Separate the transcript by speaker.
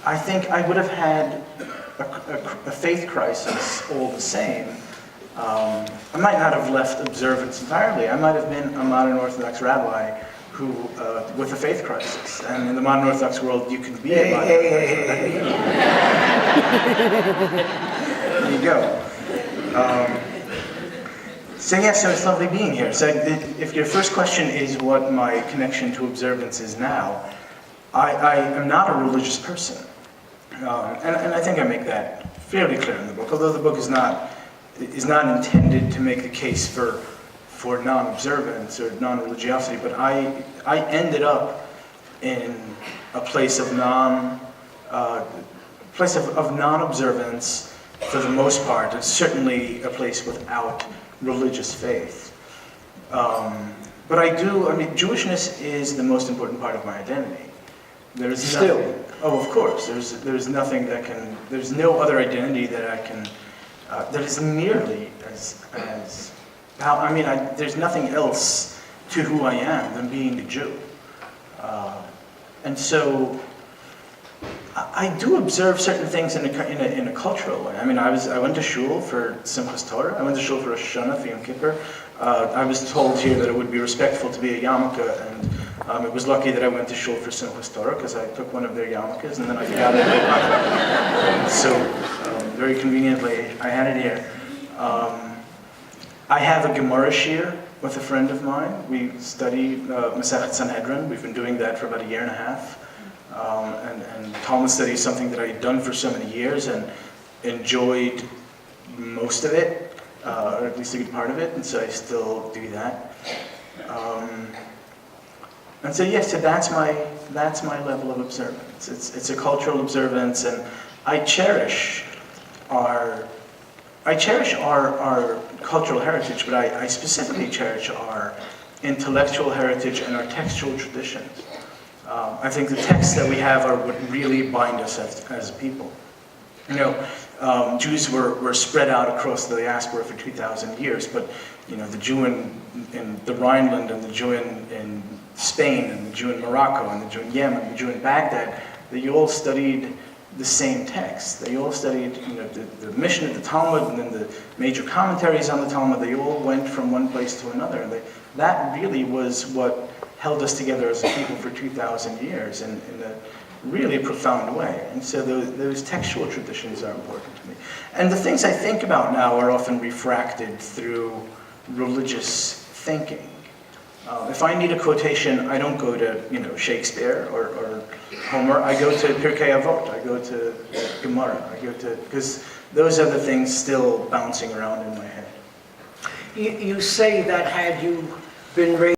Speaker 1: I think I would have had a faith crisis all the same. I might not have left observance entirely. I might have been a modern Orthodox rabbi who, with a faith crisis. And in the modern Orthodox world, you can be a modern Orthodox rabbi. There you go. So it's lovely being here. So if your first question is what my connection to observance is now, I am not a religious person. And I think I make that fairly clear in the book, although the book is not intended to make the case for non-observance or non-religiosity, but I ended up in a place of non-observance for the most part. It's certainly a place without religious faith. But Jewishness is the most important part of my identity. There is nothing. Oh, of course. There's nothing that can. There's no other identity that I can. That is nearly as. There's nothing else to who I am than being a Jew. And so, I do observe certain things in a cultural way. I went to shul for Simchas Torah. I went to shul for Rosh Hashanah, for Yom Kippur. I was told here that it would be respectful to be a yarmulke, and it was lucky that I went to shul for Simchas Torah because I took one of their yarmulkes and then I forgot it. So very conveniently, I had it here. I have a Gemara shir with a friend of mine. We study Masechet Sanhedrin. We've been doing that for about a year and a half. And Talmud study is something that I had done for so many years and enjoyed most of it, or at least a good part of it, and so I still do that. And so yes, so that's my level of observance. It's a cultural observance, and I cherish our cultural heritage, but I specifically cherish our intellectual heritage and our textual traditions. I think the texts that we have are what really bind us as people. Jews were spread out across the diaspora for 2,000 years, but the Jew in the Rhineland, and the Jew in Spain, and the Jew in Morocco, and the Jew in Yemen, and the Jew in Baghdad, they all studied the same text. They all studied the Mishnah, the Talmud, and then the major commentaries on the Talmud. They all went from one place to another. And that really was what held us together as a people for 2,000 years in a really profound way. And so those textual traditions are important to me. And the things I think about now are often refracted through religious thinking. If I need a quotation, I don't go to Shakespeare or Homer. I go to Pirkei Avot. I go to Gemara. Because those are the things still bouncing around in my head.
Speaker 2: You say that had you been raised